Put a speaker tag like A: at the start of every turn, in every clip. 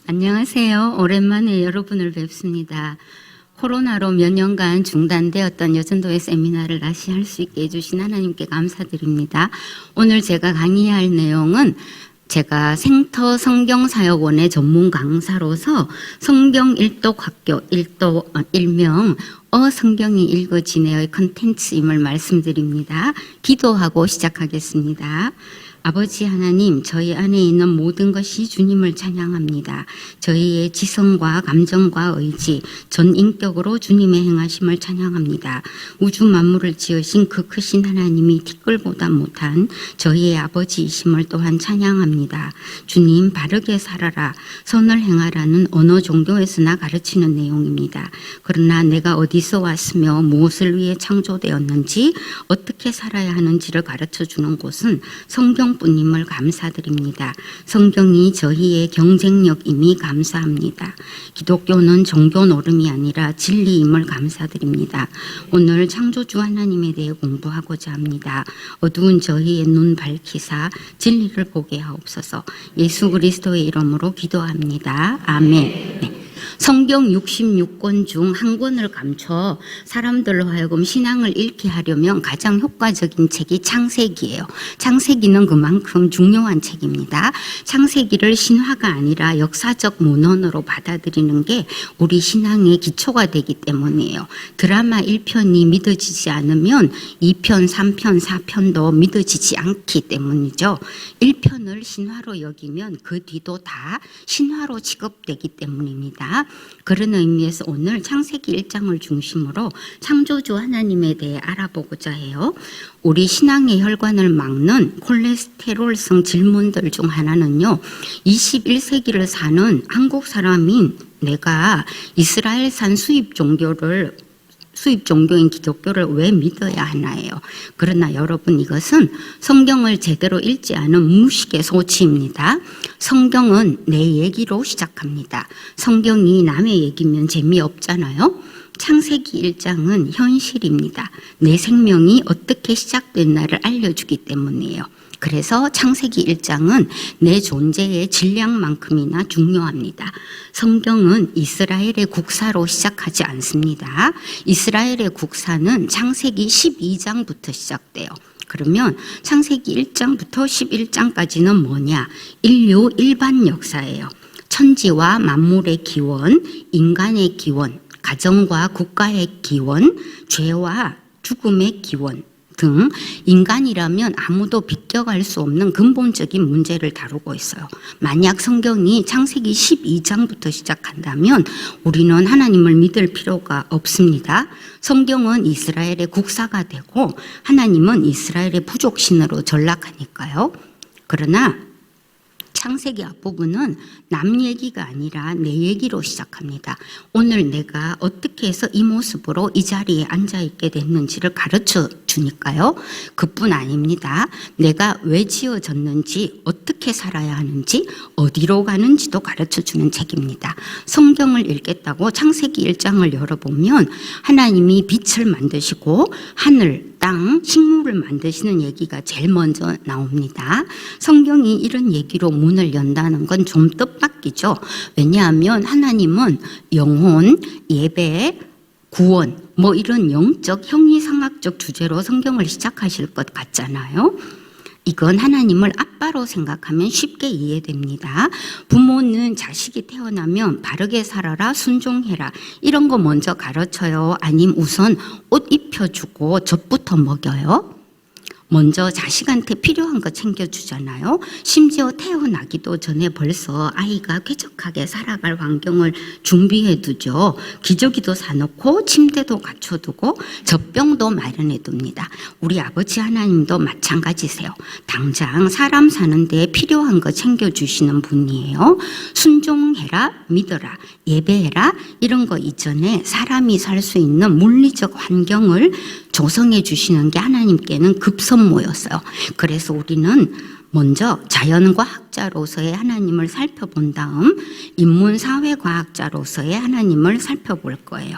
A: 안녕하세요. 오랜만에 여러분을 뵙습니다. 코로나로 몇 년간 중단되었던 여전도의 세미나를 다시 할 수 있게 해주신 하나님께 감사드립니다. 오늘 제가 강의할 내용은 제가 생터 성경사역원의 전문 강사로서 성경 일독 학교 일명 성경이 읽어지네의 컨텐츠임을 말씀드립니다. 기도하고 시작하겠습니다. 아버지 하나님, 저희 안에 있는 모든 것이 주님을 찬양합니다. 저희의 지성과 감정과 의지, 전 인격으로 주님의 행하심을 찬양합니다. 우주 만물을 지으신 그 크신 하나님이 티끌보다 못한 저희의 아버지이심을 또한 찬양합니다. 주님, 바르게 살아라, 선을 행하라는 어느 종교에서나 가르치는 내용입니다. 그러나 내가 어디서 왔으며 무엇을 위해 창조되었는지, 어떻게 살아야 하는지를 가르쳐주는 곳은 성경 뿐임을 감사드립니다. 성경이 저희의 경쟁력임이 감사합니다. 기독교는 종교 노름이 아니라 진리임을 감사드립니다. 오늘 창조주 하나님에 대해 공부하고자 합니다. 어두운 저희의 눈 밝히사 진리를 보게 하옵소서. 예수 그리스도의 이름으로 기도합니다. 아멘. 네. 성경 66권 중 한 권을 감춰 사람들로 하여금 신앙을 잃게 하려면 가장 효과적인 책이 창세기예요. 창세기는 그만큼 중요한 책입니다. 창세기를 신화가 아니라 역사적 문헌으로 받아들이는 게 우리 신앙의 기초가 되기 때문이에요. 드라마 1편이 믿어지지 않으면 2편, 3편, 4편도 믿어지지 않기 때문이죠. 1편을 신화로 여기면 그 뒤도 다 신화로 취급되기 때문입니다. 그런 의미에서 오늘 창세기 1장을 중심으로 창조주 하나님에 대해 알아보고자 해요. 우리 신앙의 혈관을 막는 콜레스테롤성 질문들 중 하나는요, 21세기를 사는 한국 사람인 내가 이스라엘산 수입 종교인 기독교를 왜 믿어야 하나요? 그러나 여러분, 이것은 성경을 제대로 읽지 않은 무식의 소치입니다. 성경은 내 얘기로 시작합니다. 성경이 남의 얘기면 재미없잖아요. 창세기 1장은 현실입니다. 내 생명이 어떻게 시작됐나를 알려주기 때문이에요. 그래서 창세기 1장은 내 존재의 질량만큼이나 중요합니다. 성경은 이스라엘의 국사로 시작하지 않습니다. 이스라엘의 국사는 창세기 12장부터 시작돼요. 그러면 창세기 1장부터 11장까지는 뭐냐? 인류 일반 역사예요. 천지와 만물의 기원, 인간의 기원, 가정과 국가의 기원, 죄와 죽음의 기원 등 인간이라면 아무도 비껴갈 수 없는 근본적인 문제를 다루고 있어요. 만약 성경이 창세기 12장부터 시작한다면 우리는 하나님을 믿을 필요가 없습니다. 성경은 이스라엘의 국사가 되고 하나님은 이스라엘의 부족신으로 전락하니까요. 그러나 창세기 앞부분은 남 얘기가 아니라 내 얘기로 시작합니다. 오늘 내가 어떻게 해서 이 모습으로 이 자리에 앉아있게 됐는지를 가르쳐 주니까요. 그뿐 아닙니다. 내가 왜 지어졌는지, 어떻게 살아야 하는지, 어디로 가는지도 가르쳐 주는 책입니다. 성경을 읽겠다고 창세기 1장을 열어보면 하나님이 빛을 만드시고 하늘, 땅, 식물을 만드시는 얘기가 제일 먼저 나옵니다. 성경이 이런 얘기로 문을 연다는 건 좀 뜻밖이죠. 왜냐하면 하나님은 영혼, 예배, 구원, 이런 영적, 형이상학적 주제로 성경을 시작하실 것 같잖아요. 이건 하나님을 아빠로 생각하면 쉽게 이해됩니다. 부모는 자식이 태어나면 바르게 살아라, 순종해라, 이런 거 먼저 가르쳐요? 아니면 우선 옷 입혀주고 젖부터 먹여요? 먼저 자식한테 필요한 거 챙겨주잖아요. 심지어 태어나기도 전에 벌써 아이가 쾌적하게 살아갈 환경을 준비해 두죠. 기저귀도 사놓고 침대도 갖춰두고 젖병도 마련해 둡니다. 우리 아버지 하나님도 마찬가지세요. 당장 사람 사는 데 필요한 거 챙겨주시는 분이에요. 순종해라, 믿어라, 예배해라, 이런 거 이전에 사람이 살 수 있는 물리적 환경을 조성해 주시는 게 하나님께는 급선무였어요. 그래서 우리는 먼저 자연과학자로서의 하나님을 살펴본 다음 인문사회과학자로서의 하나님을 살펴볼 거예요.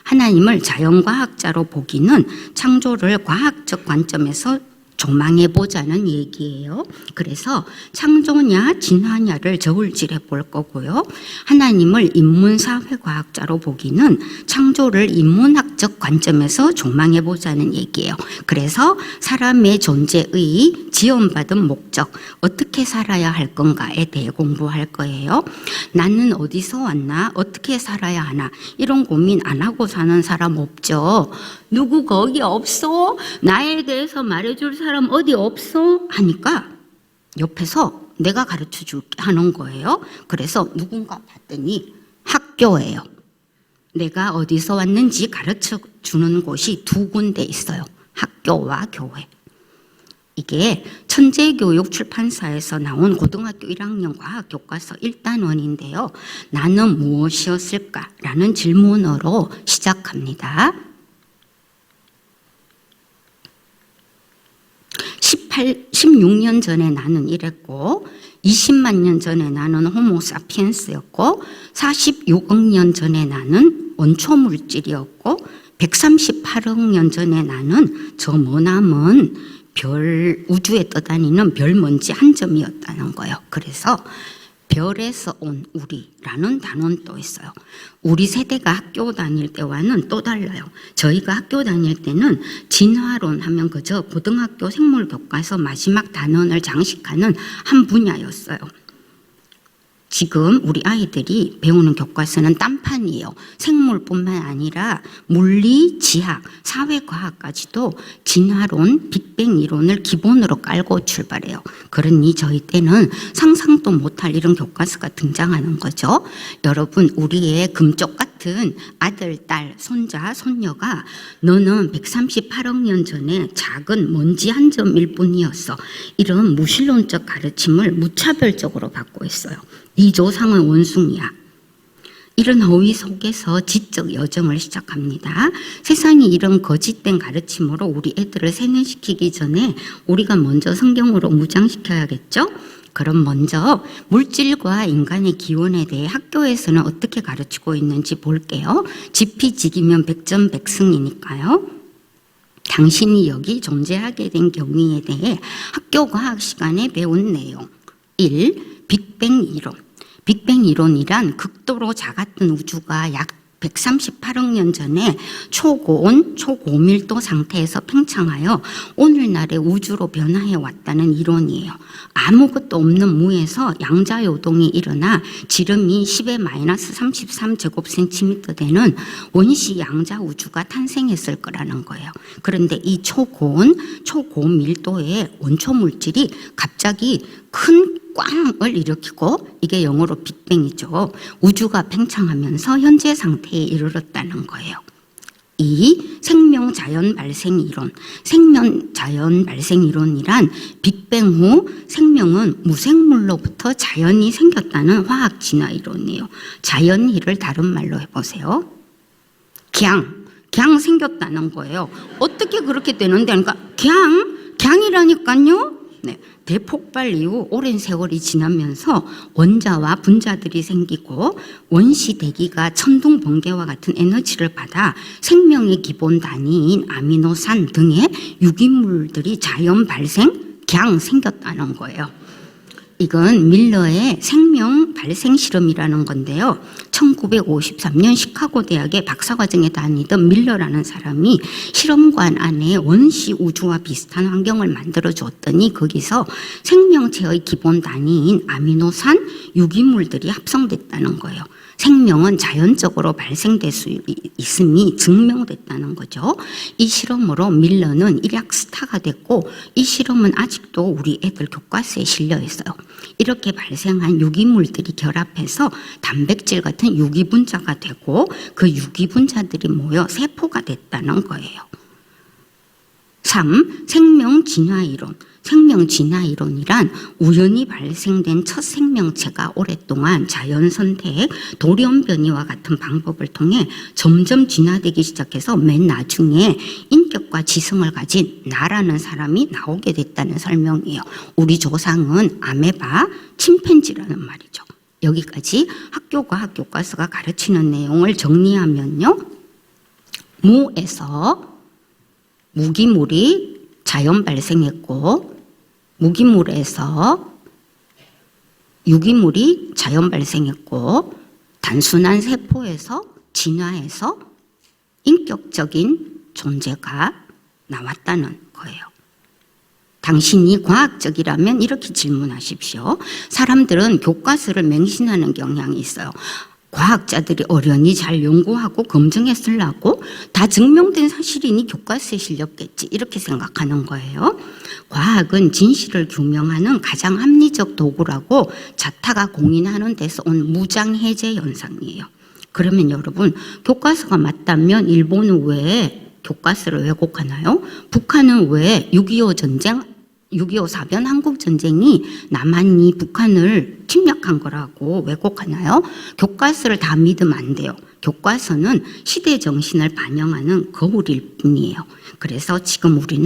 A: 하나님을 자연과학자로 보기는 창조를 과학적 관점에서 조망해보자는 얘기예요. 그래서 창조냐 진화냐를 저울질해 볼 거고요. 하나님을 인문사회과학자로 보기는 창조를 인문학적 관점에서 조망해보자는 얘기예요. 그래서 사람의 존재의 지원받은 목적, 어떻게 살아야 할 건가에 대해 공부할 거예요. 나는 어디서 왔나? 어떻게 살아야 하나? 이런 고민 안 하고 사는 사람 없죠. 누구 거기 없어? 나에 대해서 말해줄 사람 어디 없어? 하니까 옆에서 내가 가르쳐 줄게 하는 거예요. 그래서 누군가 봤더니 학교예요. 내가 어디서 왔는지 가르쳐 주는 곳이 두 군데 있어요. 학교와 교회. 이게 천재교육 출판사에서 나온 고등학교 1학년 과학 교과서 1단원인데요. 나는 무엇이었을까라는 질문으로 시작합니다. 16년 전에 나는 이랬고 20만 년 전에 나는 호모사피엔스였고 46억 년 전에 나는 원초물질이었고 138억 년 전에 나는 저 머나먼 별 우주에 떠다니는 별먼지 한 점이었다는 거예요. 그래서 별에서 온 우리라는 단어는 또 있어요. 우리 세대가 학교 다닐 때와는 또 달라요. 저희가 학교 다닐 때는 진화론 하면 그저 고등학교 생물 교과서 마지막 단원을 장식하는 한 분야였어요. 지금 우리 아이들이 배우는 교과서는 딴판이에요. 생물뿐만 아니라 물리, 지학, 사회과학까지도 진화론, 빅뱅 이론을 기본으로 깔고 출발해요. 그러니 저희 때는 상상도 못할 이런 교과서가 등장하는 거죠. 여러분, 우리의 금쪽 같은 아들, 딸, 손자, 손녀가 너는 138억 년 전에 작은 먼지 한 점일 뿐이었어. 이런 무신론적 가르침을 무차별적으로 받고 있어요. 네 조상은 원숭이야. 이런 허위 속에서 지적 여정을 시작합니다. 세상이 이런 거짓된 가르침으로 우리 애들을 세뇌시키기 전에 우리가 먼저 성경으로 무장시켜야겠죠? 그럼 먼저 물질과 인간의 기원에 대해 학교에서는 어떻게 가르치고 있는지 볼게요. 지피지기면 백전백승이니까요. 당신이 여기 존재하게 된 경위에 대해 학교 과학 시간에 배운 내용. 1. 빅뱅 이론. 빅뱅 이론이란 극도로 작았던 우주가 약 138억 년 전에 초고온, 초고밀도 상태에서 팽창하여 오늘날의 우주로 변화해 왔다는 이론이에요. 아무것도 없는 무에서 양자요동이 일어나 지름이 10의 마이너스 33제곱센티미터 되는 원시 양자 우주가 탄생했을 거라는 거예요. 그런데 이 초고온, 초고밀도의 원초 물질이 갑자기 큰 꽝을 일으키고 이게 영어로 빅뱅이죠. 우주가 팽창하면서 현재 상태에 이르렀다는 거예요. 2. 생명자연 발생 이론. 생명자연 발생 이론이란 빅뱅 후 생명은 무생물로부터 자연이 생겼다는 화학 진화 이론이에요. 자연희를 다른 말로 해보세요. 그냥 생겼다는 거예요. 어떻게 그렇게 되는데? 그러니까 그냥이라니까요. 네. 대폭발 이후 오랜 세월이 지나면서 원자와 분자들이 생기고 원시 대기가 천둥 번개와 같은 에너지를 받아 생명의 기본 단위인 아미노산 등의 유기물들이 자연 발생, 그냥 생겼다는 거예요. 이건 밀러의 생명 발생 실험이라는 건데요. 1953년 시카고 대학의 박사과정에 다니던 밀러라는 사람이 실험관 안에 원시 우주와 비슷한 환경을 만들어 줬더니 거기서 생명체의 기본 단위인 아미노산 유기물들이 합성됐다는 거예요. 생명은 자연적으로 발생될 수 있음이 증명됐다는 거죠. 이 실험으로 밀러는 일약 스타가 됐고 이 실험은 아직도 우리 애들 교과서에 실려 있어요. 이렇게 발생한 유기물들이 결합해서 단백질 같은 유기분자가 되고 그 유기분자들이 모여 세포가 됐다는 거예요. 3. 생명 진화 이론. 생명 진화 이론이란 우연히 발생된 첫 생명체가 오랫동안 자연 선택, 돌연 변이와 같은 방법을 통해 점점 진화되기 시작해서 맨 나중에 인격과 지성을 가진 나라는 사람이 나오게 됐다는 설명이에요. 우리 조상은 아메바, 침팬지라는 말이죠. 여기까지 학교과학 교과서가 가르치는 내용을 정리하면요. 무에서 무기물이 자연 발생했고 무기물에서 유기물이 자연 발생했고 단순한 세포에서 진화해서 인격적인 존재가 나왔다는 거예요. 당신이 과학적이라면 이렇게 질문하십시오. 사람들은 교과서를 맹신하는 경향이 있어요. 과학자들이 어련히 잘 연구하고 검증했으려고 다 증명된 사실이니 교과서에 실렸겠지 이렇게 생각하는 거예요. 과학은 진실을 규명하는 가장 합리적 도구라고 자타가 공인하는 데서 온 무장해제 현상이에요. 그러면 여러분 교과서가 맞다면 일본은 왜 교과서를 왜곡하나요? 북한은 왜 6.25 전쟁 6.25 사변 한국전쟁이 남한이 북한을 침략한 거라고 왜곡하나요? 교과서를 다 믿으면 안 돼요. 교과서는 시대 정신을 반영하는 거울일 뿐이에요. 그래서 지금 우리는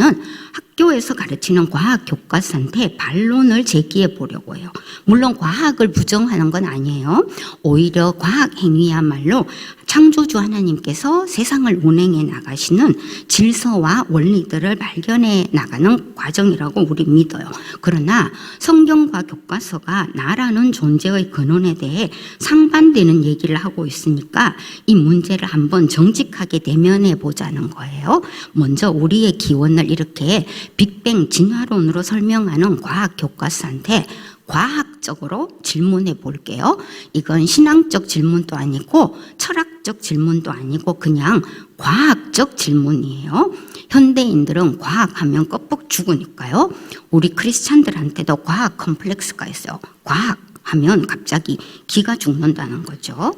A: 학교에서 가르치는 과학 교과서한테 반론을 제기해 보려고 해요. 물론 과학을 부정하는 건 아니에요. 오히려 과학 행위야말로 창조주 하나님께서 세상을 운행해 나가시는 질서와 원리들을 발견해 나가는 과정이라고 우리 믿어요. 그러나 성경과 교과서가 나라는 존재의 근원에 대해 상반되는 얘기를 하고 있으니까 이 문제를 한번 정직하게 대면해 보자는 거예요. 먼저 우리의 기원을 이렇게 빅뱅 진화론으로 설명하는 과학 교과서한테 과학적으로 질문해 볼게요. 이건 신앙적 질문도 아니고 철학적 질문도 아니고 그냥 과학적 질문이에요. 현대인들은 과학하면 껍벅 죽으니까요. 우리 크리스찬들한테도 과학 컴플렉스가 있어요. 과학하면 갑자기 기가 죽는다는 거죠.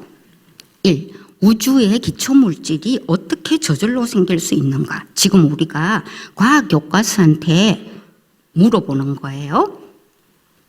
A: 1. 우주의 기초물질이 어떻게 저절로 생길 수 있는가? 지금 우리가 과학 교과서한테 물어보는 거예요.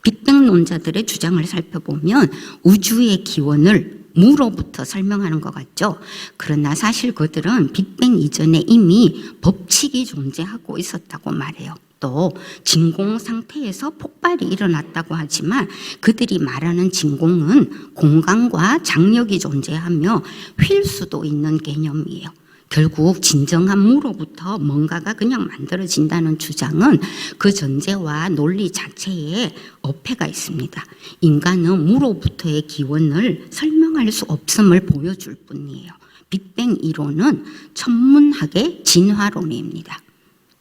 A: 빅뱅론자들의 주장을 살펴보면 우주의 기원을 무로부터 설명하는 것 같죠. 그러나 사실 그들은 빅뱅 이전에 이미 법칙이 존재하고 있었다고 말해요. 또 진공 상태에서 폭발이 일어났다고 하지만 그들이 말하는 진공은 공간과 장력이 존재하며 휠 수도 있는 개념이에요. 결국 진정한 무로부터 뭔가가 그냥 만들어진다는 주장은 그 전제와 논리 자체에 어폐가 있습니다. 인간은 무로부터의 기원을 설명할 수 없음을 보여줄 뿐이에요. 빅뱅 이론은 천문학의 진화론입니다.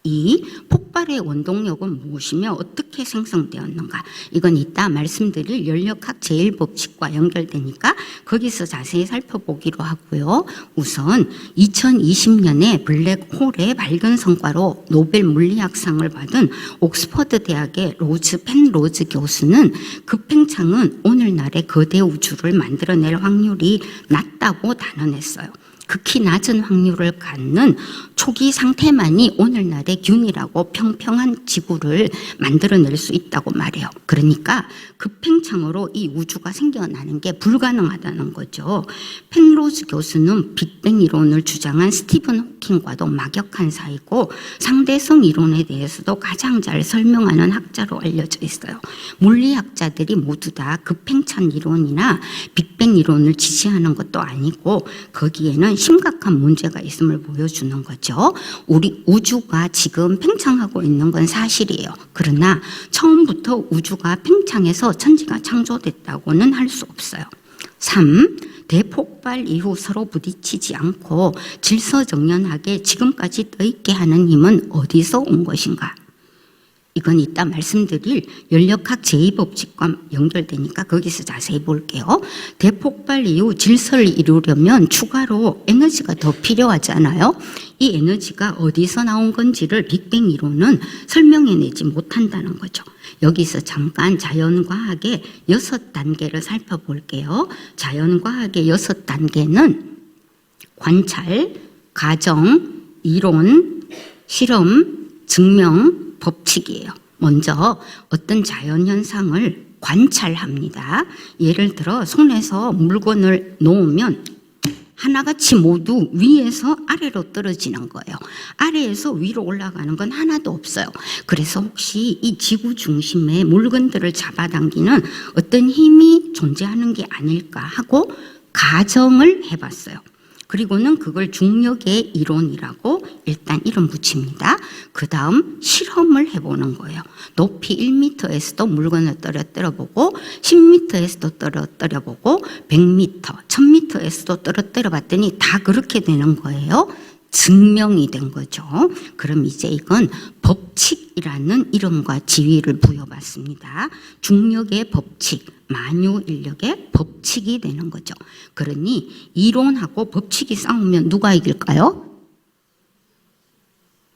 A: 이 폭발의 원동력은 무엇이며 어떻게 생성되었는가? 이건 이따 말씀드릴 연력학 제1법칙과 연결되니까 거기서 자세히 살펴보기로 하고요. 우선 2020년에 블랙홀의 발견 성과로 노벨 물리학상을 받은 옥스퍼드 대학의 로즈 펜로즈 교수는 그 팽창은 오늘날의 거대 우주를 만들어낼 확률이 낮다고 단언했어요. 극히 낮은 확률을 갖는 초기 상태만이 오늘날의 균이라고 평평한 지구를 만들어낼 수 있다고 말해요. 그러니까 급팽창으로 이 우주가 생겨나는 게 불가능하다는 거죠. 펜로즈 교수는 빅뱅 이론을 주장한 스티븐 호킹과도 막역한 사이고 상대성 이론에 대해서도 가장 잘 설명하는 학자로 알려져 있어요. 물리학자들이 모두 다 급팽창 이론이나 빅뱅 이론을 지지하는 것도 아니고 거기에는 심각한 문제가 있음을 보여주는 거죠. 우리 우주가 지금 팽창하고 있는 건 사실이에요. 그러나 처음부터 우주가 팽창해서 천지가 창조됐다고는 할 수 없어요. 3. 대폭발 이후 서로 부딪히지 않고 질서정연하게 지금까지 떠있게 하는 힘은 어디서 온 것인가? 이건 이따 말씀드릴 연력학 제2법칙과 연결되니까 거기서 자세히 볼게요. 대폭발 이후 질서를 이루려면 추가로 에너지가 더 필요하잖아요. 이 에너지가 어디서 나온 건지를 빅뱅 이론은 설명해내지 못한다는 거죠. 여기서 잠깐 자연과학의 6단계를 살펴볼게요. 자연과학의 6단계는 관찰, 가정, 이론, 실험, 증명, 법칙이에요. 먼저 어떤 자연현상을 관찰합니다. 예를 들어 손에서 물건을 놓으면 하나같이 모두 위에서 아래로 떨어지는 거예요. 아래에서 위로 올라가는 건 하나도 없어요. 그래서 혹시 이 지구 중심의 물건들을 잡아당기는 어떤 힘이 존재하는 게 아닐까 하고 가정을 해봤어요. 그리고는 그걸 중력의 이론이라고 일단 이름 붙입니다. 그 다음 실험을 해보는 거예요. 높이 1m에서도 물건을 떨어뜨려 보고 10m에서도 떨어뜨려 보고 100m, 1000m에서도 떨어뜨려 봤더니 다 그렇게 되는 거예요. 증명이 된 거죠. 그럼 이제 이건 법칙이라는 이름과 지위를 부여받습니다. 중력의 법칙, 만유 인력의 법칙이 되는 거죠. 그러니 이론하고 법칙이 싸우면 누가 이길까요?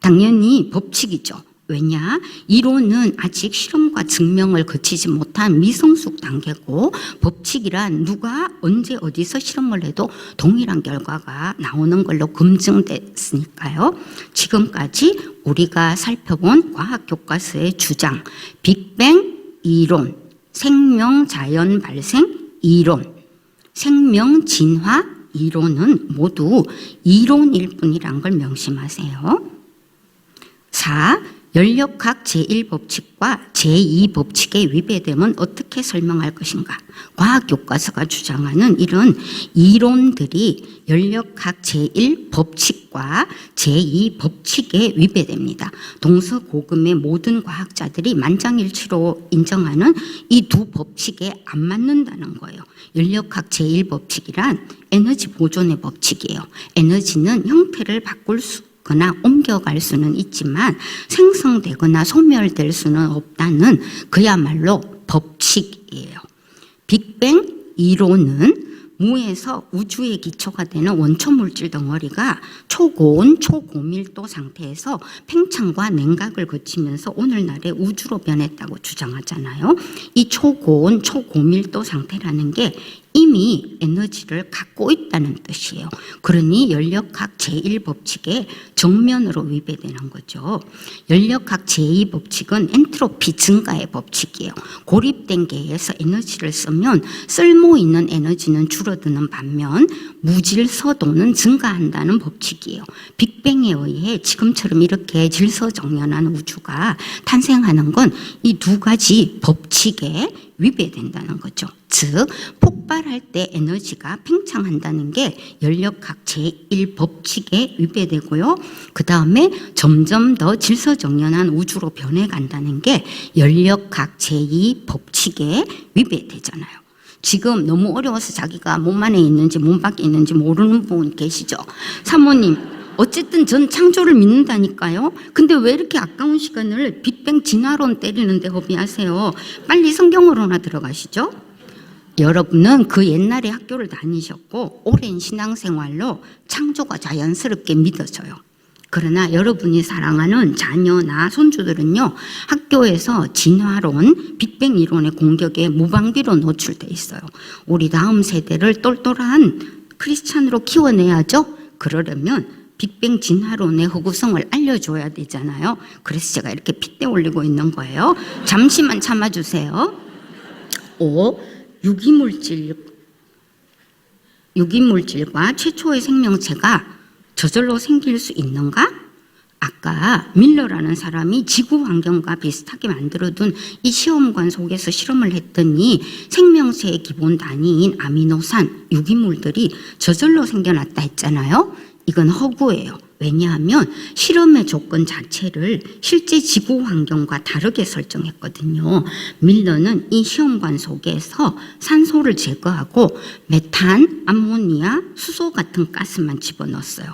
A: 당연히 법칙이죠. 왜냐? 이론은 아직 실험과 증명을 거치지 못한 미성숙 단계고, 법칙이란 누가 언제 어디서 실험을 해도 동일한 결과가 나오는 걸로 검증됐으니까요. 지금까지 우리가 살펴본 과학 교과서의 주장, 빅뱅 이론, 생명 자연 발생 이론, 생명 진화 이론은 모두 이론일 뿐이란 걸 명심하세요. 4. 연력학 제1법칙과 제2법칙의 위배됨은 어떻게 설명할 것인가? 과학교과서가 주장하는 이런 이론들이 연력학 제1법칙과 제2법칙에 위배됩니다. 동서고금의 모든 과학자들이 만장일치로 인정하는 이 두 법칙에 안 맞는다는 거예요. 연력학 제1법칙이란 에너지 보존의 법칙이에요. 에너지는 형태를 바꿀 거나 옮겨갈 수는 있지만 생성되거나 소멸될 수는 없다는 그야말로 법칙이에요. 빅뱅 이론은 무에서 우주의 기초가 되는 원초 물질 덩어리가 초고온, 초고밀도 상태에서 팽창과 냉각을 거치면서 오늘날의 우주로 변했다고 주장하잖아요. 이 초고온, 초고밀도 상태라는 게 이미 에너지를 갖고 있다는 뜻이에요. 그러니 연력학 제1법칙에 정면으로 위배되는 거죠. 연력학 제2법칙은 엔트로피 증가의 법칙이에요. 고립된 계에서 에너지를 쓰면 쓸모 있는 에너지는 줄어드는 반면 무질서도는 증가한다는 법칙이에요. 빅뱅에 의해 지금처럼 이렇게 질서정연한 우주가 탄생하는 건 이 두 가지 법칙에 위배된다는 거죠. 즉 폭발할 때 에너지가 팽창한다는 게 연력학 제1법칙에 위배되고요. 그 다음에 점점 더 질서정연한 우주로 변해간다는 게 연력학 제2법칙에 위배되잖아요. 지금 너무 어려워서 자기가 몸 안에 있는지 몸 밖에 있는지 모르는 분 계시죠? 사모님, 어쨌든 전 창조를 믿는다니까요. 근데 왜 이렇게 아까운 시간을 빅뱅 진화론 때리는데 허비하세요? 빨리 성경으로나 들어가시죠. 여러분은 그 옛날에 학교를 다니셨고 오랜 신앙생활로 창조가 자연스럽게 믿어져요. 그러나 여러분이 사랑하는 자녀나 손주들은요, 학교에서 진화론, 빅뱅 이론의 공격에 무방비로 노출돼 있어요. 우리 다음 세대를 똘똘한 크리스찬으로 키워내야죠. 그러려면 빅뱅 진화론의 허구성을 알려줘야 되잖아요. 그래서 제가 이렇게 핏대 올리고 있는 거예요. 잠시만 참아주세요. 5. 유기물질과 최초의 생명체가 저절로 생길 수 있는가? 아까 밀러라는 사람이 지구 환경과 비슷하게 만들어둔 이 시험관 속에서 실험을 했더니 생명체의 기본 단위인 아미노산, 유기물들이 저절로 생겨났다 했잖아요. 이건 허구예요. 왜냐하면 실험의 조건 자체를 실제 지구 환경과 다르게 설정했거든요. 밀러는 이 시험관 속에서 산소를 제거하고 메탄, 암모니아, 수소 같은 가스만 집어넣었어요.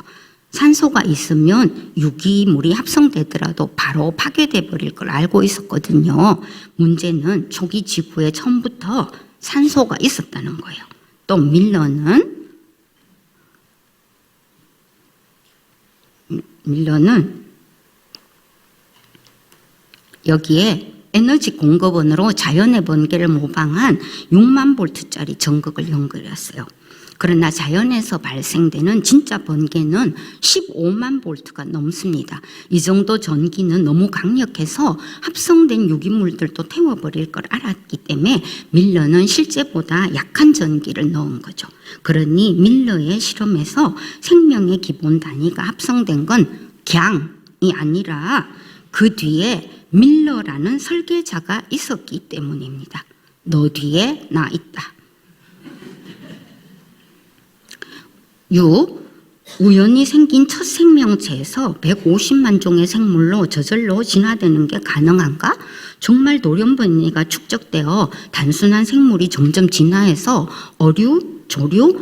A: 산소가 있으면 유기물이 합성되더라도 바로 파괴돼 버릴 걸 알고 있었거든요. 문제는 초기 지구에 처음부터 산소가 있었다는 거예요. 또 밀러는 여기에 에너지 공급원으로 자연의 번개를 모방한 6만 볼트짜리 전극을 연결했어요. 그러나 자연에서 발생되는 진짜 번개는 15만 볼트가 넘습니다. 이 정도 전기는 너무 강력해서 합성된 유기물들도 태워버릴 걸 알았기 때문에 밀러는 실제보다 약한 전기를 넣은 거죠. 그러니 밀러의 실험에서 생명의 기본 단위가 합성된 건 갱이 아니라 그 뒤에 밀러라는 설계자가 있었기 때문입니다. 너 뒤에 나 있다. 6. 우연히 생긴 첫 생명체에서 150만 종의 생물로 저절로 진화되는 게 가능한가? 정말 돌연변이가 축적되어 단순한 생물이 점점 진화해서 어류, 조류,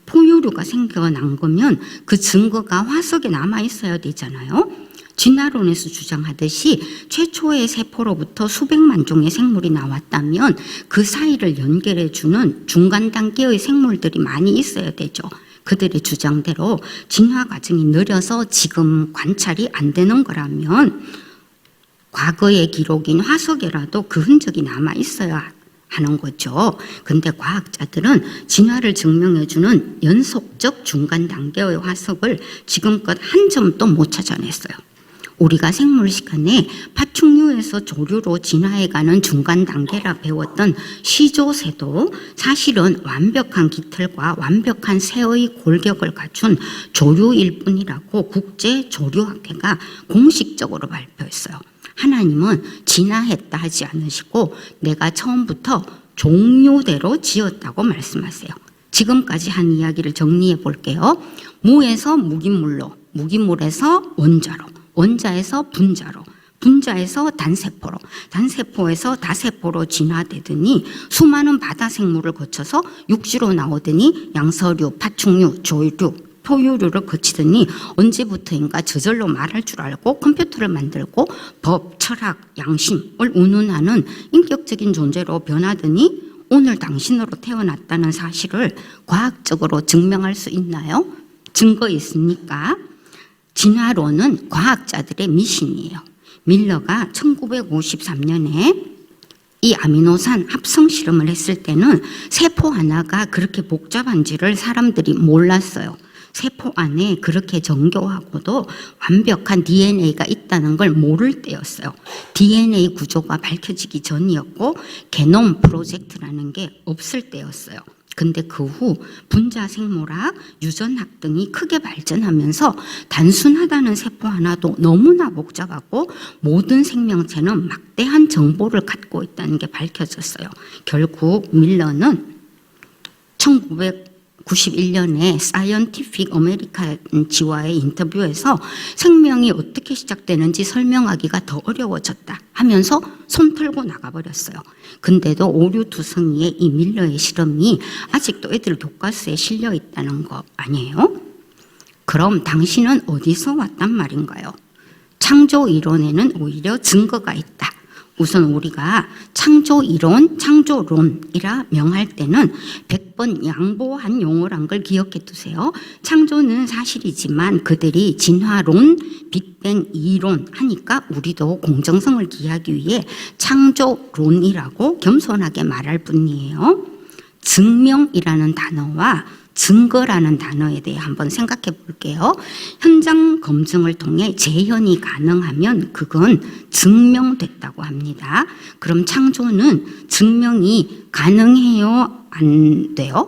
A: 포유류가 생겨난 거면 그 증거가 화석에 남아 있어야 되잖아요. 진화론에서 주장하듯이 최초의 세포로부터 수백만 종의 생물이 나왔다면 그 사이를 연결해주는 중간 단계의 생물들이 많이 있어야 되죠. 그들의 주장대로 진화 과정이 느려서 지금 관찰이 안 되는 거라면 과거의 기록인 화석에라도 그 흔적이 남아 있어야 하는 거죠. 근데 과학자들은 진화를 증명해주는 연속적 중간 단계의 화석을 지금껏 한 점도 못 찾아냈어요. 우리가 생물 시간에 파충류에서 조류로 진화해가는 중간 단계라 배웠던 시조새도 사실은 완벽한 깃털과 완벽한 새의 골격을 갖춘 조류일 뿐이라고 국제조류학회가 공식적으로 발표했어요. 하나님은 진화했다 하지 않으시고 내가 처음부터 종류대로 지었다고 말씀하세요. 지금까지 한 이야기를 정리해 볼게요. 무에서 무기물로, 무기물에서 원자로, 원자에서 분자로, 분자에서 단세포로, 단세포에서 다세포로 진화되더니 수많은 바다 생물을 거쳐서 육지로 나오더니 양서류, 파충류, 조류, 포유류를 거치더니 언제부터인가 저절로 말할 줄 알고 컴퓨터를 만들고 법, 철학, 양심을 운운하는 인격적인 존재로 변하더니 오늘 당신으로 태어났다는 사실을 과학적으로 증명할 수 있나요? 증거 있습니까? 진화론은 과학자들의 미신이에요. 밀러가 1953년에 이 아미노산 합성 실험을 했을 때는 세포 하나가 그렇게 복잡한지를 사람들이 몰랐어요. 세포 안에 그렇게 정교하고도 완벽한 DNA가 있다는 걸 모를 때였어요. DNA 구조가 밝혀지기 전이었고 게놈 프로젝트라는 게 없을 때였어요. 근데 그 후 분자 생물학, 유전학 등이 크게 발전하면서 단순하다는 세포 하나도 너무나 복잡하고 모든 생명체는 막대한 정보를 갖고 있다는 게 밝혀졌어요. 결국 밀러는 1991년에 사이언티픽 어메리칸지와의 인터뷰에서 생명이 어떻게 시작되는지 설명하기가 더 어려워졌다 하면서 손 털고 나가버렸어요. 근데도 오류투성이의 이 밀러의 실험이 아직도 애들 교과서에 실려 있다는 거 아니에요? 그럼 당신은 어디서 왔단 말인가요? 창조 이론에는 오히려 증거가 있다. 우선 우리가 창조 이론, 창조론이라 명할 때는 100번 양보한 용어란 걸 기억해 두세요. 창조는 사실이지만 그들이 진화론, 빅뱅 이론 하니까 우리도 공정성을 기하기 위해 창조론이라고 겸손하게 말할 뿐이에요. 증명이라는 단어와 증거라는 단어에 대해 한번 생각해 볼게요. 현장 검증을 통해 재현이 가능하면 그건 증명됐다고 합니다. 그럼 창조는 증명이 가능해요? 안 돼요?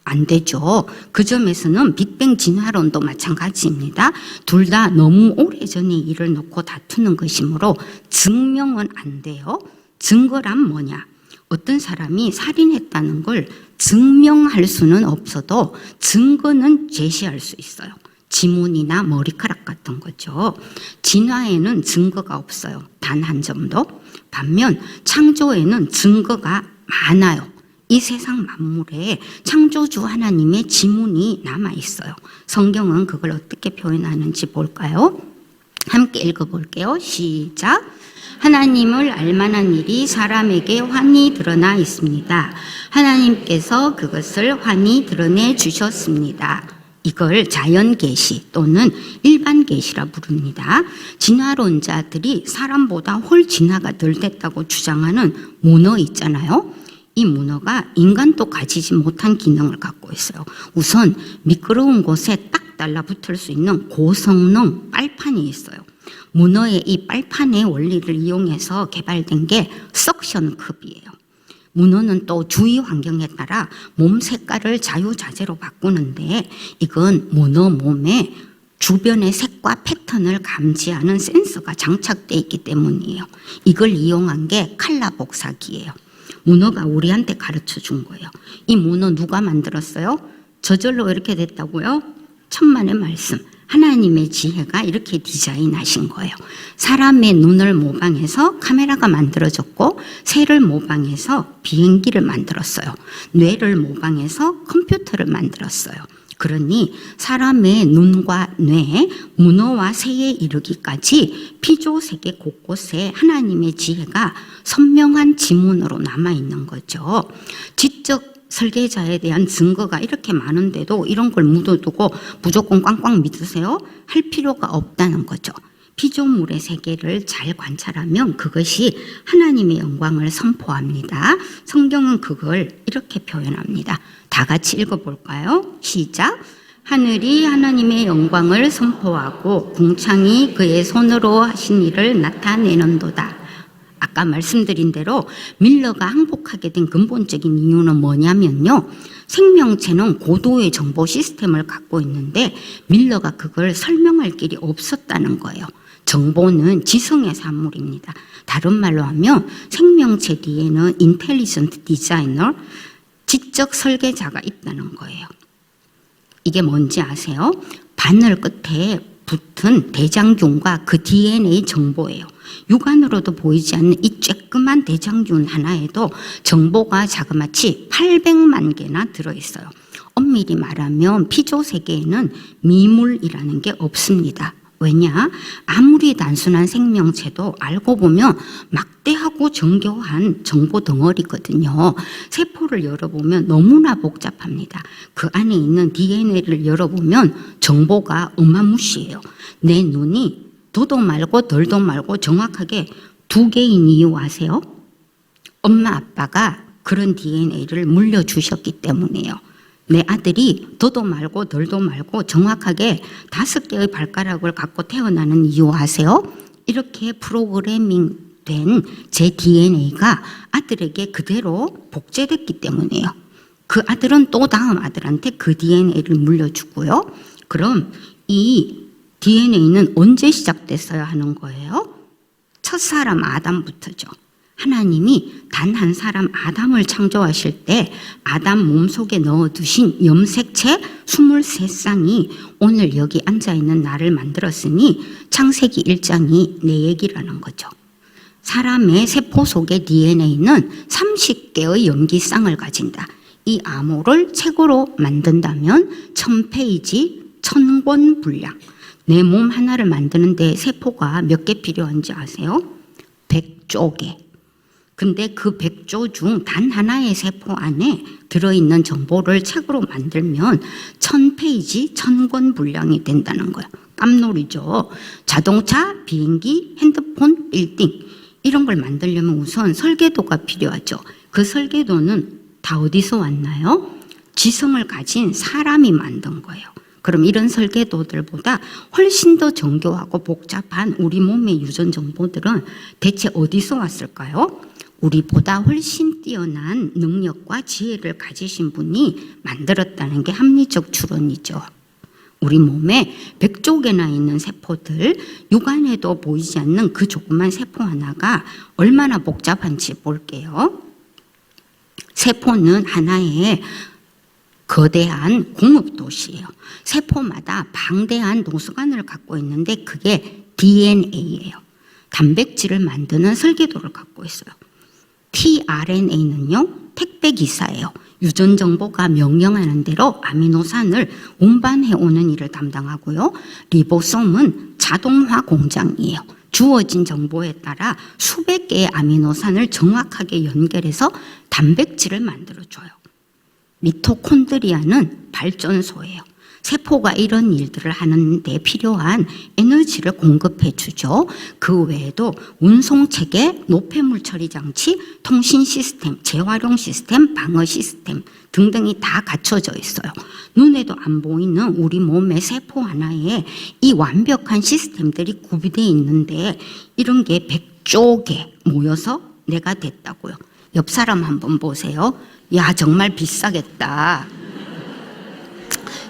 A: 안 되죠. 그 점에서는 빅뱅 진화론도 마찬가지입니다. 둘 다 너무 오래전의 일을 놓고 다투는 것이므로 증명은 안 돼요. 증거란 뭐냐? 어떤 사람이 살인했다는 걸 증명할 수는 없어도 증거는 제시할 수 있어요. 지문이나 머리카락 같은 거죠. 진화에는 증거가 없어요. 단 한 점도. 반면 창조에는 증거가 많아요. 이 세상 만물에 창조주 하나님의 지문이 남아 있어요. 성경은 그걸 어떻게 표현하는지 볼까요? 함께 읽어볼게요. 시작. 하나님을 알만한 일이 사람에게 환히 드러나 있습니다. 하나님께서 그것을 환히 드러내 주셨습니다. 이걸 자연계시 또는 일반계시라 부릅니다. 진화론자들이 사람보다 훨 진화가 덜 됐다고 주장하는 문어 있잖아요. 이 문어가 인간도 가지지 못한 기능을 갖고 있어요. 우선 미끄러운 곳에 딱 달라붙을 수 있는 고성능 빨판이 있어요. 문어의 이 빨판의 원리를 이용해서 개발된 게 석션컵이에요. 문어는 또 주위 환경에 따라 몸 색깔을 자유자재로 바꾸는데 이건 문어 몸에 주변의 색과 패턴을 감지하는 센서가 장착되어 있기 때문이에요. 이걸 이용한 게 칼라 복사기예요. 문어가 우리한테 가르쳐 준 거예요. 이 문어 누가 만들었어요? 저절로 이렇게 됐다고요? 천만의 말씀. 하나님의 지혜가 이렇게 디자인하신 거예요. 사람의 눈을 모방해서 카메라가 만들어졌고, 새를 모방해서 비행기를 만들었어요. 뇌를 모방해서 컴퓨터를 만들었어요. 그러니 사람의 눈과 뇌, 문어와 새에 이르기까지 피조세계 곳곳에 하나님의 지혜가 선명한 지문으로 남아있는 거죠. 지적 설계자에 대한 증거가 이렇게 많은데도 이런 걸 묻어두고 무조건 꽝꽝 믿으세요? 할 필요가 없다는 거죠. 피조물의 세계를 잘 관찰하면 그것이 하나님의 영광을 선포합니다. 성경은 그걸 이렇게 표현합니다. 다 같이 읽어볼까요? 시작. 하늘이 하나님의 영광을 선포하고 궁창이 그의 손으로 하신 일을 나타내는도다. 아까 말씀드린 대로 밀러가 항복하게 된 근본적인 이유는 뭐냐면요. 생명체는 고도의 정보 시스템을 갖고 있는데 밀러가 그걸 설명할 길이 없었다는 거예요. 정보는 지성의 산물입니다. 다른 말로 하면 생명체 뒤에는 인텔리전트 디자이너, 지적 설계자가 있다는 거예요. 이게 뭔지 아세요? 바늘 끝에 붙은 대장균과 그 DNA 정보예요. 육안으로도 보이지 않는 이 쬐끄만 대장균 하나에도 정보가 자그마치 800만 개나 들어있어요. 엄밀히 말하면 피조세계에는 미물이라는 게 없습니다. 왜냐? 아무리 단순한 생명체도 알고 보면 막대하고 정교한 정보 덩어리거든요. 세포를 열어보면 너무나 복잡합니다. 그 안에 있는 DNA를 열어보면 정보가 어마무시해요. 내 눈이 도도 말고 덜도 말고 정확하게 2개인 이유 아세요? 엄마 아빠가 그런 DNA를 물려주셨기 때문이에요. 내 아들이 도도 말고 덜도 말고 정확하게 5개의 발가락을 갖고 태어나는 이유 아세요? 이렇게 프로그래밍 된 제 DNA가 아들에게 그대로 복제됐기 때문이에요. 그 아들은 또 다음 아들한테 그 DNA를 물려주고요. 그럼 이 DNA는 언제 시작됐어야 하는 거예요? 첫사람 아담부터죠. 하나님이 단 한 사람 아담을 창조하실 때 아담 몸속에 넣어두신 염색체 23쌍이 오늘 여기 앉아있는 나를 만들었으니 창세기 1장이 내 얘기라는 거죠. 사람의 세포 속의 DNA는 30개의 염기쌍을 가진다. 이 암호를 책으로 만든다면 1000페이지 1000권 분량. 내 몸 하나를 만드는데 세포가 몇 개 필요한지 아세요? 100조 개. 근데 그 100조 중 단 하나의 세포 안에 들어있는 정보를 책으로 만들면 1000페이지 1000권 분량이 된다는 거예요. 깜놀이죠. 자동차, 비행기, 핸드폰, 빌딩 이런 걸 만들려면 우선 설계도가 필요하죠. 그 설계도는 다 어디서 왔나요? 지성을 가진 사람이 만든 거예요. 그럼 이런 설계도들보다 훨씬 더 정교하고 복잡한 우리 몸의 유전 정보들은 대체 어디서 왔을까요? 우리보다 훨씬 뛰어난 능력과 지혜를 가지신 분이 만들었다는 게 합리적 추론이죠. 우리 몸에 100조 개나 있는 세포들, 육안에도 보이지 않는 그 조그만 세포 하나가 얼마나 복잡한지 볼게요. 세포는 하나의 거대한 공업도시예요. 세포마다 방대한 노수관을 갖고 있는데 그게 DNA예요. 단백질을 만드는 설계도를 갖고 있어요. tRNA는요, 택배기사예요. 유전 정보가 명령하는 대로 아미노산을 운반해오는 일을 담당하고요. 리보솜은 자동화 공장이에요. 주어진 정보에 따라 수백 개의 아미노산을 정확하게 연결해서 단백질을 만들어줘요. 미토콘드리아는 발전소예요. 세포가 이런 일들을 하는데 필요한 에너지를 공급해 주죠. 그 외에도 운송체계, 노폐물 처리 장치, 통신 시스템, 재활용 시스템, 방어 시스템 등등이 다 갖춰져 있어요. 눈에도 안 보이는 우리 몸의 세포 하나에 이 완벽한 시스템들이 구비되어 있는데 이런 게 100조 개 모여서 내가 됐다고요. 옆 사람 한번 보세요. 야, 정말 비싸겠다.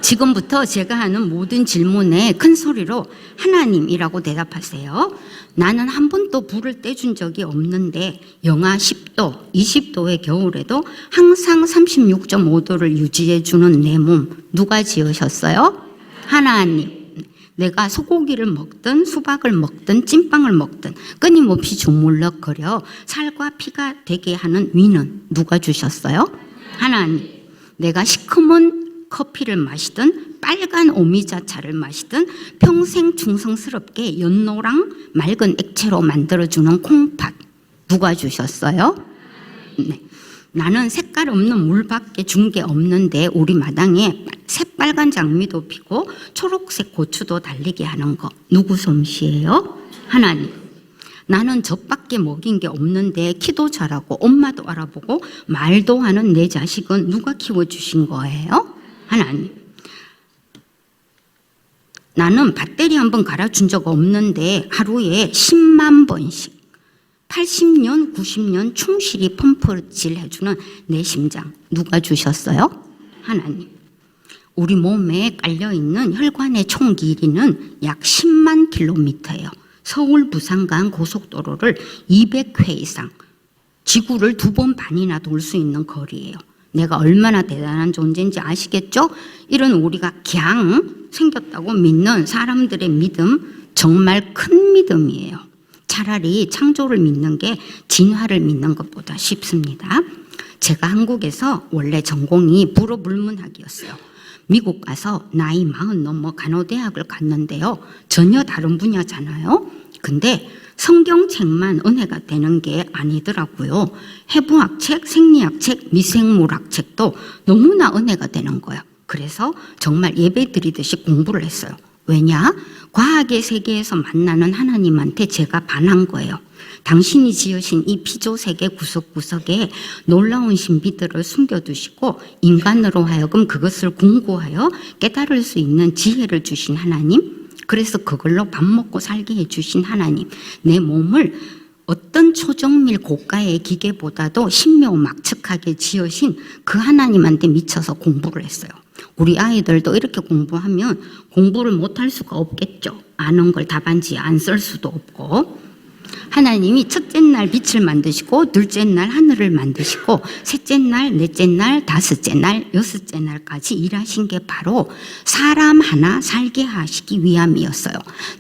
A: 지금부터 제가 하는 모든 질문에 큰 소리로 하나님이라고 대답하세요. 나는 한 번도 불을 떼준 적이 없는데 영하 10도, 20도의 겨울에도 항상 36.5도를 유지해 주는 내 몸 누가 지으셨어요? 하나님, 내가 소고기를 먹든 수박을 먹든 찐빵을 먹든 끊임없이 주물럭거려 살과 피가 되게 하는 위는 누가 주셨어요? 하나님. 내가 시커먼 커피를 마시든 빨간 오미자차를 마시든 평생 충성스럽게 연노랑 맑은 액체로 만들어주는 콩팥 누가 주셨어요? 네. 나는 색깔 없는 물밖에 준 게 없는데 우리 마당에 새빨간 장미도 피고 초록색 고추도 달리게 하는 거 누구 솜씨예요? 하나님. 나는 젖밖에 먹인 게 없는데 키도 잘하고 엄마도 알아보고 말도 하는 내 자식은 누가 키워주신 거예요? 하나님. 나는 배터리 한 번 갈아준 적 없는데 하루에 10만 번씩 80년, 90년 충실히 펌프질 해주는 내 심장 누가 주셨어요? 하나님. 우리 몸에 깔려있는 혈관의 총 길이는 약 10만 킬로미터예요. 서울 부산 간 고속도로를 200회 이상 지구를 2번 반이나 돌 수 있는 거리예요. 내가 얼마나 대단한 존재인지 아시겠죠? 이런 우리가 그냥 생겼다고 믿는 사람들의 믿음 정말 큰 믿음이에요. 차라리 창조를 믿는 게 진화를 믿는 것보다 쉽습니다. 제가 한국에서 원래 전공이 불어불문학이었어요. 미국 가서 나이 40 넘어 간호대학을 갔는데요. 전혀 다른 분야잖아요. 근데 성경책만 은혜가 되는 게 아니더라고요. 해부학책, 생리학책, 미생물학책도 너무나 은혜가 되는 거예요. 그래서 정말 예배 드리듯이 공부를 했어요. 왜냐? 과학의 세계에서 만나는 하나님한테 제가 반한 거예요. 당신이 지으신 이 피조세계 구석구석에 놀라운 신비들을 숨겨두시고 인간으로 하여금 그것을 공부하여 깨달을 수 있는 지혜를 주신 하나님, 그래서 그걸로 밥 먹고 살게 해주신 하나님, 내 몸을 어떤 초정밀 고가의 기계보다도 신묘막측하게 지으신 그 하나님한테 미쳐서 공부를 했어요. 우리 아이들도 이렇게 공부하면 공부를 못할 수가 없겠죠. 아는 걸 답안지에 안 쓸 수도 없고. 하나님이 첫째 날 빛을 만드시고 둘째 날 하늘을 만드시고 셋째 날, 넷째 날, 다섯째 날, 여섯째 날까지 일하신 게 바로 사람 하나 살게 하시기 위함이었어요.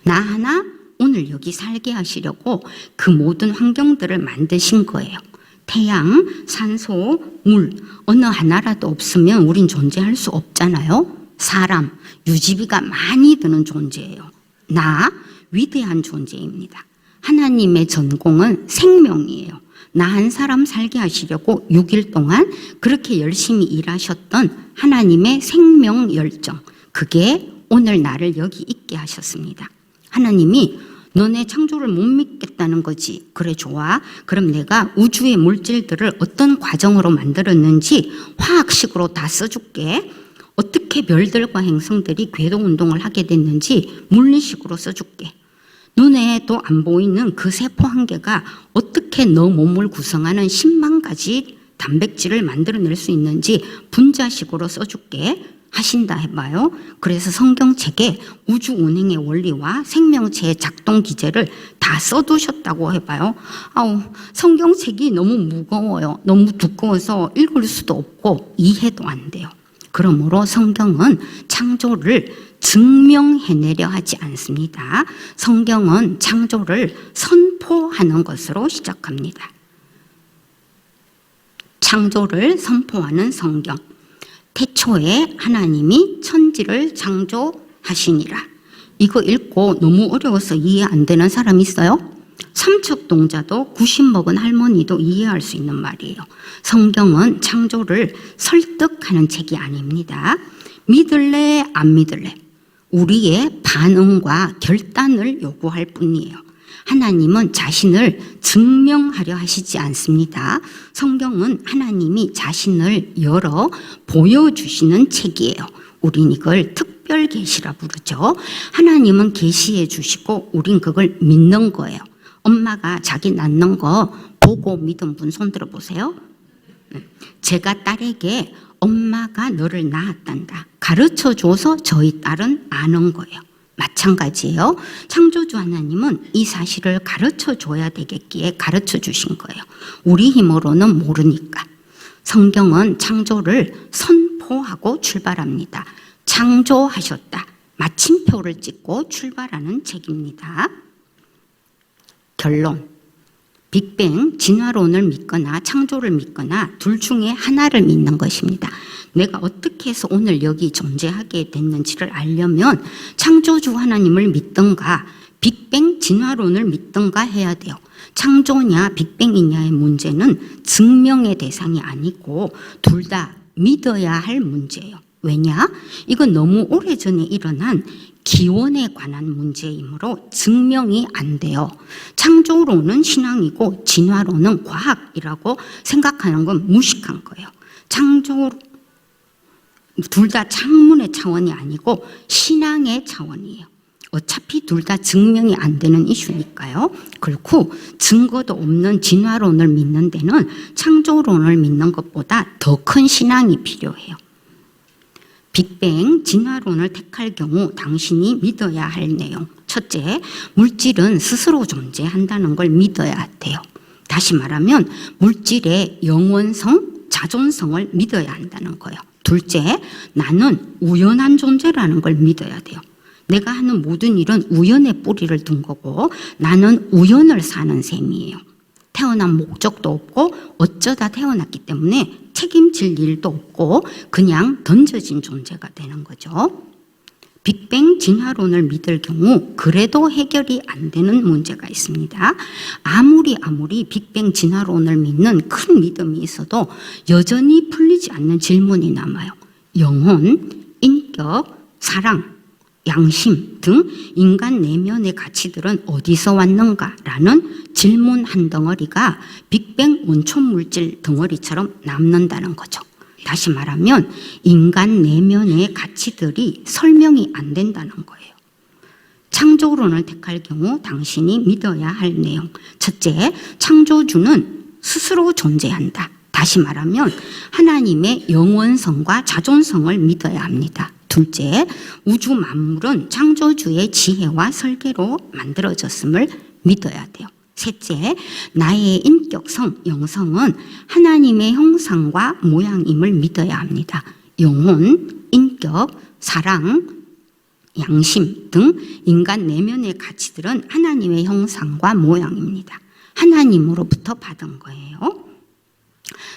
A: 나 하나 오늘 여기 살게 하시려고 그 모든 환경들을 만드신 거예요. 태양, 산소, 물 어느 하나라도 없으면 우린 존재할 수 없잖아요. 사람, 유지비가 많이 드는 존재예요. 나 위대한 존재입니다. 하나님의 전공은 생명이에요. 나 한 사람 살게 하시려고 6일 동안 그렇게 열심히 일하셨던 하나님의 생명 열정, 그게 오늘 나를 여기 있게 하셨습니다. 하나님이 너네 창조를 못 믿겠다는 거지. 그래, 좋아. 그럼 내가 우주의 물질들을 어떤 과정으로 만들었는지 화학식으로 다 써줄게. 어떻게 별들과 행성들이 궤도운동을 하게 됐는지 물리식으로 써줄게. 눈에도 안 보이는 그 세포 한 개가 어떻게 너 몸을 구성하는 10만 가지 단백질을 만들어낼 수 있는지 분자식으로 써줄게. 하신다 해봐요. 그래서 성경책에 우주 운행의 원리와 생명체의 작동 기제를 다 써두셨다고 해봐요. 아우, 성경책이 너무 무거워요. 너무 두꺼워서 읽을 수도 없고 이해도 안 돼요. 그러므로 성경은 창조를 증명해내려 하지 않습니다. 성경은 창조를 선포하는 것으로 시작합니다. 창조를 선포하는 성경. 태초에 하나님이 천지를 창조하시니라. 이거 읽고 너무 어려워서 이해 안 되는 사람 있어요? 삼척동자도 90 먹은 할머니도 이해할 수 있는 말이에요. 성경은 창조를 설득하는 책이 아닙니다. 믿을래 안 믿을래 우리의 반응과 결단을 요구할 뿐이에요. 하나님은 자신을 증명하려 하시지 않습니다. 성경은 하나님이 자신을 열어 보여주시는 책이에요. 우린 이걸 특별 계시라 부르죠. 하나님은 계시해 주시고 우린 그걸 믿는 거예요. 엄마가 자기 낳는 거 보고 믿은 분 손 들어 보세요. 제가 딸에게 엄마가 너를 낳았단다 가르쳐줘서 저희 딸은 아는 거예요. 마찬가지예요. 창조주 하나님은 이 사실을 가르쳐줘야 되겠기에 가르쳐주신 거예요. 우리 힘으로는 모르니까. 성경은 창조를 선포하고 출발합니다. 창조하셨다. 마침표를 찍고 출발하는 책입니다. 결론. 빅뱅 진화론을 믿거나 창조를 믿거나 둘 중에 하나를 믿는 것입니다. 내가 어떻게 해서 오늘 여기 존재하게 됐는지를 알려면 창조주 하나님을 믿던가 빅뱅 진화론을 믿던가 해야 돼요. 창조냐 빅뱅이냐의 문제는 증명의 대상이 아니고 둘 다 믿어야 할 문제예요. 왜냐? 이건 너무 오래전에 일어난 기원에 관한 문제이므로 증명이 안 돼요. 창조론은 신앙이고 진화론은 과학이라고 생각하는 건 무식한 거예요. 둘 다 창문의 차원이 아니고 신앙의 차원이에요. 어차피 둘 다 증명이 안 되는 이슈니까요. 그렇고 증거도 없는 진화론을 믿는 데는 창조론을 믿는 것보다 더 큰 신앙이 필요해요. 빅뱅 진화론을 택할 경우 당신이 믿어야 할 내용. 첫째, 물질은 스스로 존재한다는 걸 믿어야 돼요. 다시 말하면 물질의 영원성, 자존성을 믿어야 한다는 거예요. 둘째, 나는 우연한 존재라는 걸 믿어야 돼요. 내가 하는 모든 일은 우연의 뿌리를 둔 거고 나는 우연을 사는 셈이에요. 태어난 목적도 없고 어쩌다 태어났기 때문에 책임질 일도 없고 그냥 던져진 존재가 되는 거죠. 빅뱅 진화론을 믿을 경우 그래도 해결이 안 되는 문제가 있습니다. 아무리 빅뱅 진화론을 믿는 큰 믿음이 있어도 여전히 풀리지 않는 질문이 남아요. 영혼, 인격, 사랑, 양심 등 인간 내면의 가치들은 어디서 왔는가라는 질문 한 덩어리가 빅뱅 원천 물질 덩어리처럼 남는다는 거죠. 다시 말하면 인간 내면의 가치들이 설명이 안 된다는 거예요. 창조론을 택할 경우 당신이 믿어야 할 내용. 첫째, 창조주는 스스로 존재한다. 다시 말하면 하나님의 영원성과 자존성을 믿어야 합니다. 둘째, 우주 만물은 창조주의 지혜와 설계로 만들어졌음을 믿어야 돼요. 셋째, 나의 인격성, 영성은 하나님의 형상과 모양임을 믿어야 합니다. 영혼, 인격, 사랑, 양심 등 인간 내면의 가치들은 하나님의 형상과 모양입니다. 하나님으로부터 받은 거예요.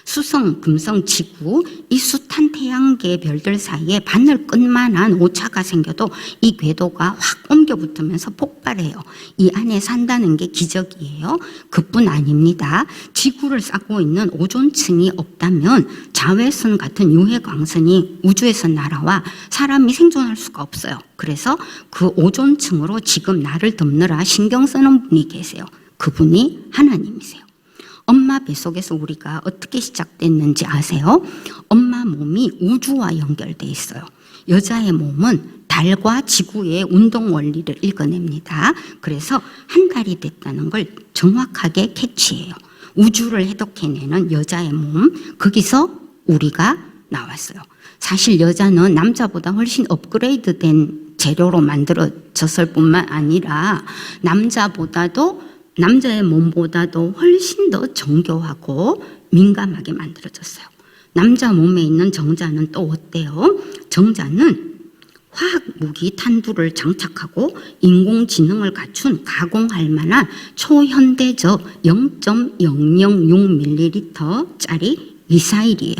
A: 수성, 금성, 지구, 이 숱한 태양계 별들 사이에 바늘끝만한 오차가 생겨도 이 궤도가 확 옮겨 붙으면서 폭발해요. 이 안에 산다는 게 기적이에요. 그뿐 아닙니다. 지구를 싸고 있는 오존층이 없다면 자외선 같은 유해 광선이 우주에서 날아와 사람이 생존할 수가 없어요. 그래서 그 오존층으로 지금 나를 덮느라 신경 쓰는 분이 계세요. 그분이 하나님이세요. 엄마 뱃속에서 우리가 어떻게 시작됐는지 아세요? 엄마 몸이 우주와 연결돼 있어요. 여자의 몸은 달과 지구의 운동 원리를 읽어냅니다. 그래서 한 달이 됐다는 걸 정확하게 캐치해요. 우주를 해독해내는 여자의 몸, 거기서 우리가 나왔어요. 사실 여자는 남자보다 훨씬 업그레이드된 재료로 만들어졌을 뿐만 아니라 남자의 몸보다도 훨씬 더 정교하고 민감하게 만들어졌어요. 남자 몸에 있는 정자는 또 어때요? 정자는 화학 무기 탄두를 장착하고 인공지능을 갖춘 가공할 만한 초현대적 0.006ml짜리 미사일이에요.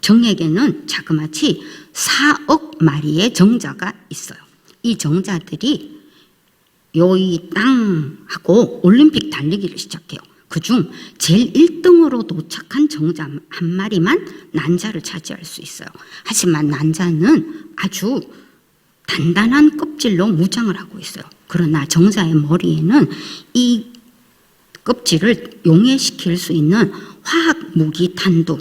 A: 정액에는 자그마치 4억 마리의 정자가 있어요. 이 정자들이 요이 땅 하고 올림픽 달리기를 시작해요. 그중 제일 1등으로 도착한 정자 한 마리만 난자를 차지할 수 있어요. 하지만 난자는 아주 단단한 껍질로 무장을 하고 있어요. 그러나 정자의 머리에는 이 껍질을 용해시킬 수 있는 화학 무기 탄두,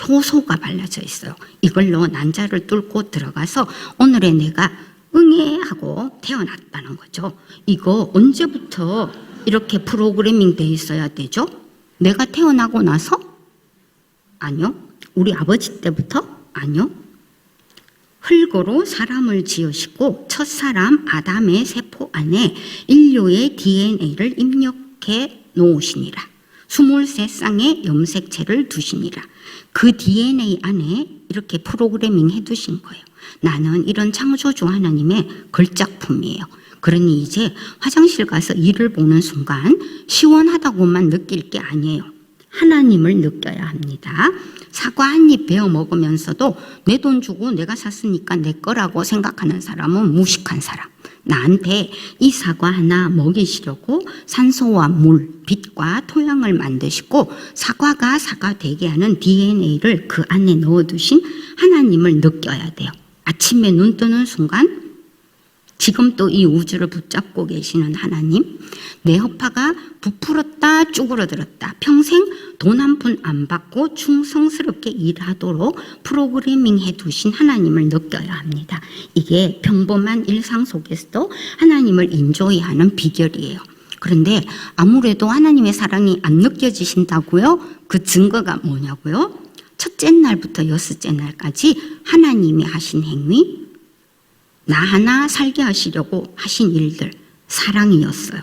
A: 효소가 발라져 있어요. 이걸로 난자를 뚫고 들어가서 오늘의 내가 응애 하고 태어났다는 거죠. 이거 언제부터 이렇게 프로그래밍 돼 있어야 되죠? 내가 태어나고 나서? 아니요. 우리 아버지 때부터? 아니요. 흙으로 사람을 지으시고 첫사람 아담의 세포 안에 인류의 DNA를 입력해 놓으시니라. 23쌍의 염색체를 두시니라. 그 DNA 안에 이렇게 프로그래밍 해두신 거예요. 나는 이런 창조주 하나님의 걸작품이에요. 그러니 이제 화장실 가서 일을 보는 순간 시원하다고만 느낄 게 아니에요. 하나님을 느껴야 합니다. 사과 한 입 베어 먹으면서도 내 돈 주고 내가 샀으니까 내 거라고 생각하는 사람은 무식한 사람. 나한테 이 사과 하나 먹이시려고 산소와 물, 빛과 토양을 만드시고 사과가 사과 되게 하는 DNA를 그 안에 넣어두신 하나님을 느껴야 돼요. 아침에 눈 뜨는 순간 지금 또 이 우주를 붙잡고 계시는 하나님, 내 허파가 부풀었다 쭈그러들었다 평생 돈 한 푼 안 받고 충성스럽게 일하도록 프로그래밍 해두신 하나님을 느껴야 합니다. 이게 평범한 일상 속에서도 하나님을 인조이하는 비결이에요. 그런데 아무래도 하나님의 사랑이 안 느껴지신다고요? 그 증거가 뭐냐고요? 첫째 날부터 여섯째 날까지 하나님이 하신 행위, 나 하나 살게 하시려고 하신 일들, 사랑이었어요.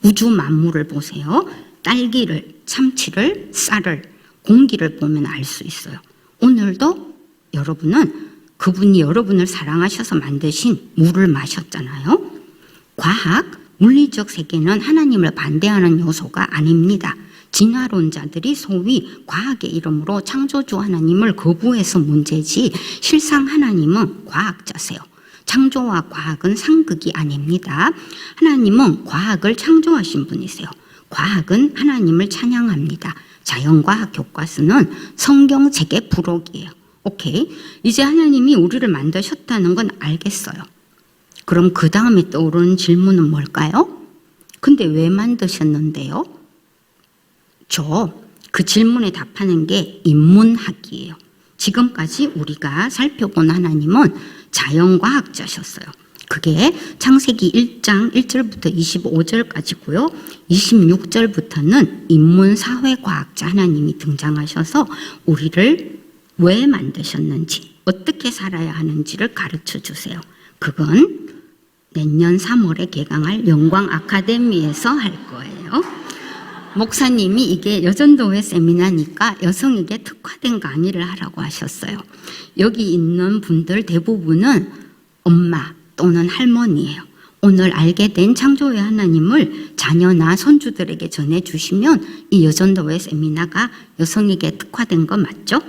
A: 우주 만물을 보세요. 딸기를, 참치를, 쌀을, 공기를 보면 알 수 있어요. 오늘도 여러분은 그분이 여러분을 사랑하셔서 만드신 물을 마셨잖아요. 과학, 물리적 세계는 하나님을 반대하는 요소가 아닙니다. 진화론자들이 소위 과학의 이름으로 창조주 하나님을 거부해서 문제지 실상 하나님은 과학자세요. 창조와 과학은 상극이 아닙니다. 하나님은 과학을 창조하신 분이세요. 과학은 하나님을 찬양합니다. 자연과학 교과서는 성경 책의 부록이에요. 오케이. 이제 하나님이 우리를 만드셨다는 건 알겠어요. 그럼 그 다음에 떠오르는 질문은 뭘까요? 근데 왜 만드셨는데요? 그 질문에 답하는 게 인문학이에요. 지금까지 우리가 살펴본 하나님은 자연과학자셨어요. 그게 창세기 1장 1절부터 25절까지고요. 26절부터는 인문사회과학자 하나님이 등장하셔서 우리를 왜 만드셨는지, 어떻게 살아야 하는지를 가르쳐 주세요. 그건 내년 3월에 개강할 영광 아카데미에서 할 거예요. 목사님이 이게 여전도회 세미나니까 여성에게 특화된 강의를 하라고 하셨어요. 여기 있는 분들 대부분은 엄마 또는 할머니예요. 오늘 알게 된 창조의 하나님을 자녀나 손주들에게 전해주시면 이 여전도회 세미나가 여성에게 특화된 거 맞죠?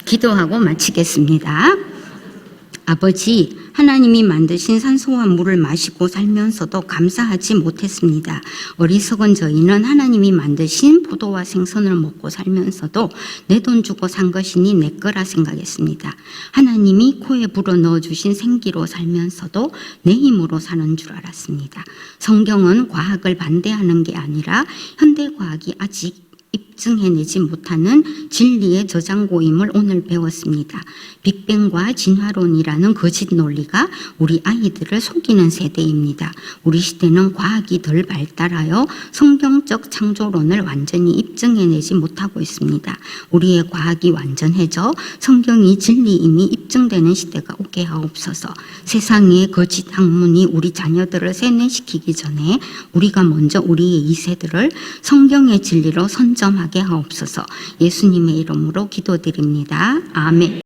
A: 기도하고 마치겠습니다. 아버지, 하나님이 만드신 산소와 물을 마시고 살면서도 감사하지 못했습니다. 어리석은 저희는 하나님이 만드신 포도와 생선을 먹고 살면서도 내 돈 주고 산 것이니 내 거라 생각했습니다. 하나님이 코에 불어 넣어주신 생기로 살면서도 내 힘으로 사는 줄 알았습니다. 성경은 과학을 반대하는 게 아니라 현대과학이 아직 입증해내지 못하는 진리의 저장고임을 오늘 배웠습니다. 빅뱅과 진화론이라는 거짓 논리가 우리 아이들을 속이는 세대입니다. 우리 시대는 과학이 덜 발달하여 성경적 창조론을 완전히 입증해내지 못하고 있습니다. 우리의 과학이 완전해져 성경이 진리임이 입증되는 시대가 오게 하옵소서. 세상의 거짓 학문이 우리 자녀들을 세뇌시키기 전에 우리가 먼저 우리의 2세들을 성경의 진리로 선점하게 하옵소서. 예수님의 이름으로 기도드립니다. 아멘.